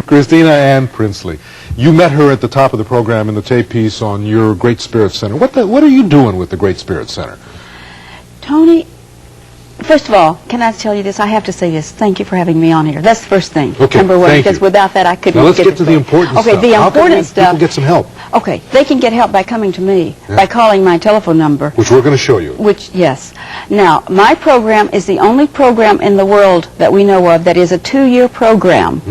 Kristina Ann Princely. You met her at the top of the program in the tape piece on your Great Spirit Center. What are you doing with the Great Spirit Center? Tony, first of all, can I tell you this? I have to say this. Thank you for having me on here. That's the first thing. Okay, number one, thank because you. without that I couldn't Now let's get to the important stuff. Okay, the important stuff. How can people get some help? Okay, they can get help by coming to me, by calling my telephone number. Which we're going to show you. Which, yes. Now, my program is the only program in the world that we know of that is a 2-year program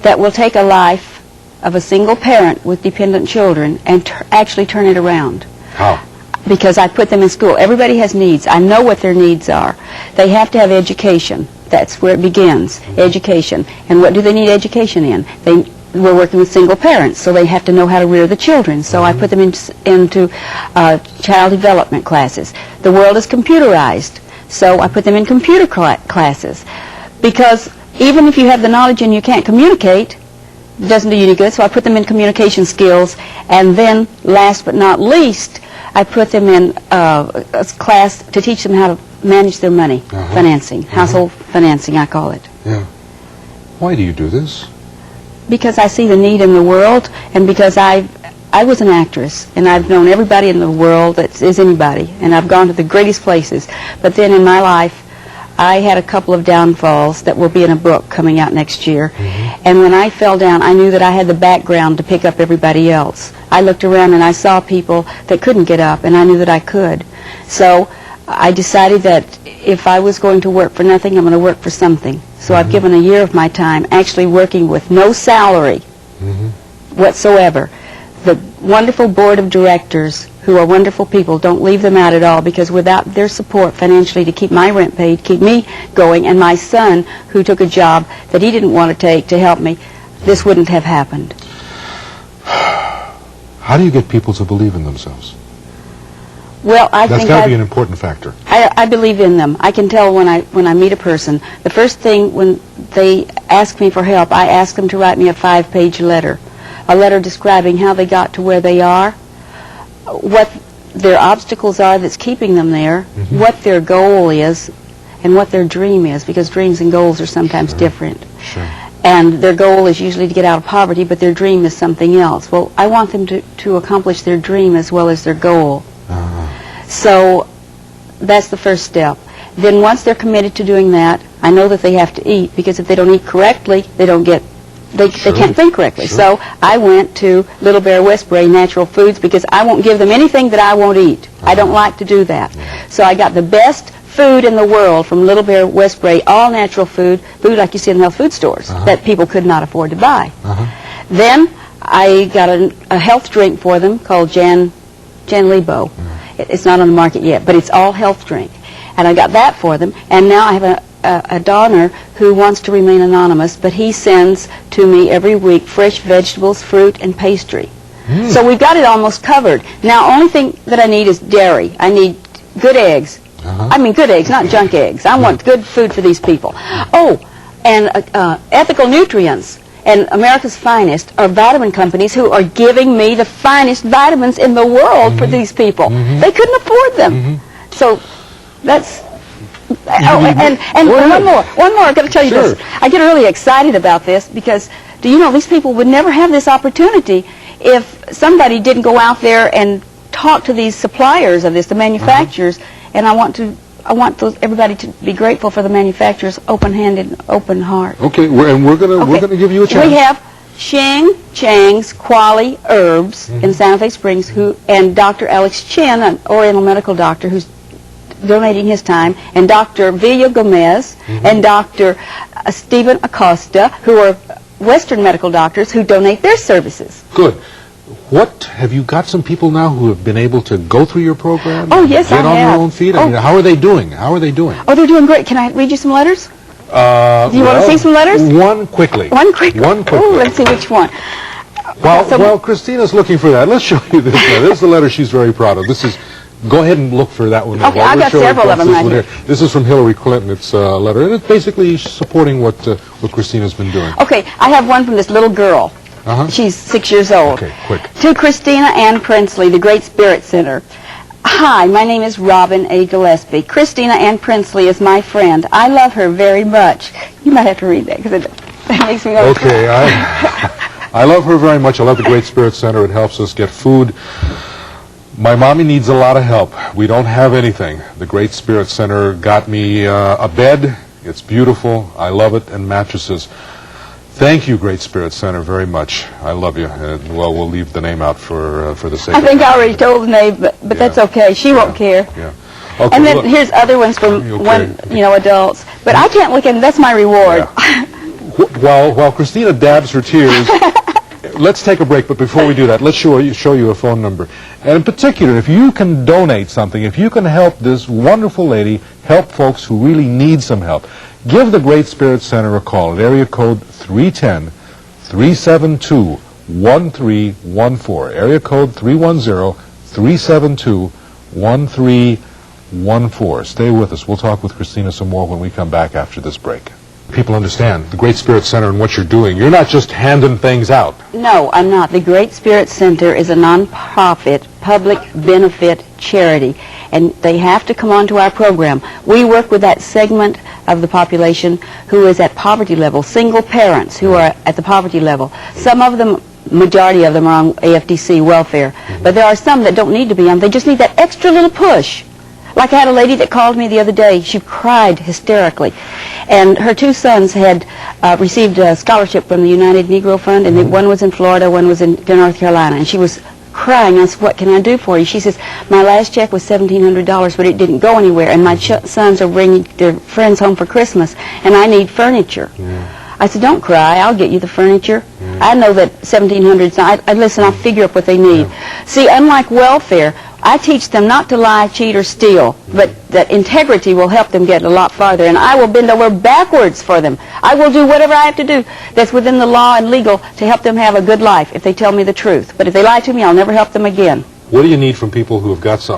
that will take a life of a single parent with dependent children and actually turn it around. How? Because I put them in school. Everybody has needs. I know what their needs are. They have to have education. That's where it begins, education. And what do they need education in? We're working with single parents, so they have to know how to rear the children. So I put them into child development classes. The world is computerized, so I put them in computer classes. Because even if you have the knowledge and you can't communicate, it doesn't do you any good, so I put them in communication skills. And then, last but not least, I put them in a class to teach them how to manage their money, financing, household financing, I call it. Yeah. Why do you do this? Because I see the need in the world, and because I was an actress, and I've known everybody in the world that is anybody, and I've gone to the greatest places. But then in my life, I had a couple of downfalls that will be in a book coming out next year. And when I fell down, I knew that I had the background to pick up everybody else. I looked around and I saw people that couldn't get up, and I knew that I could. So I decided that if I was going to work for nothing, I'm going to work for something. So I've given a year of my time actually working with no salary whatsoever. The wonderful board of directors, who are wonderful people, don't leave them out at all, because without their support financially to keep my rent paid, keep me going, and my son, who took a job that he didn't want to take to help me, this wouldn't have happened. How do you get people to believe in themselves? Well, That's got to be an important factor. I believe in them. I can tell when I meet a person. The first thing when they ask me for help, I ask them to write me a 5-page letter. A letter describing how they got to where they are, what their obstacles are that's keeping them there, what their goal is, and what their dream is, because dreams and goals are sometimes different. And their goal is usually to get out of poverty, but their dream is something else. Well, I want them to accomplish their dream as well as their goal. So that's the first step. Then once they're committed to doing that, I know that they have to eat, because if they don't eat correctly, they can't think correctly. So I went to Little Bear Westbury Natural Foods, because I won't give them anything that I won't eat. I don't like to do that. So I got the best food in the world from Little Bear Westbury, all natural food like you see in health food stores that people could not afford to buy. Then I got a health drink for them called Jan Lebo. It's not on the market yet, but it's all health drink. And I got that for them, and now I have a donor who wants to remain anonymous, but he sends to me every week fresh vegetables, fruit, and pastry. So we've got it almost covered. Now, only thing that I need is dairy. I need good eggs. I mean good eggs, not junk eggs. I want good food for these people. Oh, and ethical nutrients. And America's Finest are vitamin companies who are giving me the finest vitamins in the world for these people. They couldn't afford them. So that's... and one more. I've got to tell you this. I get really excited about this, because, do you know, these people would never have this opportunity if somebody didn't go out there and talk to these suppliers of this, the manufacturers. And I want everybody to be grateful for the manufacturers' open-handed, open heart. Okay, we're gonna give you a chance. We have Shing Chang's Quali Herbs in Santa Fe Springs, and Dr. Alex Chin, an Oriental medical doctor who's donating his time, and Dr. Villa Gomez and Dr. Stephen Acosta, who are Western medical doctors who donate their services. Good. Have you got some people now who have been able to go through your program? Oh, yes, I have. Get on their own feet? I mean, how are they doing? Oh, they're doing great. Can I read you some letters? Do you want to see some letters? One quickly. Oh, let's see which one. While Christina's looking for that, let's show you this letter. This is a letter she's very proud of. Go ahead and look for that one. Okay, I've got several of them right here. This is from Hillary Clinton. It's a letter, and it's basically supporting what Christina's been doing. Okay, I have one from this little girl. She's 6 years old. Okay, quick. To Kristina Ann Princely, the Great Spirit Center. Hi, my name is Robin A. Gillespie. Kristina Ann Princely is my friend. I love her very much. You might have to read that, because That makes me want to Okay, I love her very much. I love the Great Spirit Center. It helps us get food. My mommy needs a lot of help. We don't have anything. The Great Spirit Center got me a bed. It's beautiful. I love it, and mattresses. Thank you, Great Spirit Center, very much. I love you. And, well, we'll leave the name out for the sake I of think I already told the name, but that's okay. She won't care. Yeah. Okay, And then look. here's other ones from Okay. adults. But I can't look at them. That's my reward. Yeah. While Christina dabs her tears, let's take a break. But before we do that, let's show you a phone number. And in particular, if you can donate something, if you can help this wonderful lady, help folks who really need some help, give the Great Spirit Center a call at area code 310-372-1314. Area code 310-372-1314. Stay with us. We'll talk with Christina some more when we come back after this break. People understand the Great Spirit Center and what you're doing. You're not just handing things out. No, I'm not. The Great Spirit Center is a non-profit, public benefit charity, and they have to come onto our program. We work with that segment of the population who is at poverty level, single parents who are at the poverty level. Some of them, majority of them are on AFDC welfare, but there are some that don't need to be on. They just need that extra little push. Like I had a lady that called me the other day. She cried hysterically. And her two sons had received a scholarship from the United Negro Fund, and one was in Florida, one was in North Carolina. And she was crying. I said, "What can I do for you?" She says, "My last check was $1,700, but it didn't go anywhere, and my sons are bringing their friends home for Christmas, and I need furniture." I said, "Don't cry. I'll get you the furniture. I know that $1,700. Listen, I'll figure up what they need." See, unlike welfare, I teach them not to lie, cheat, or steal, but that integrity will help them get a lot farther, and I will bend over backwards for them. I will do whatever I have to do that's within the law and legal to help them have a good life if they tell me the truth. But if they lie to me, I'll never help them again. What do you need from people who have got something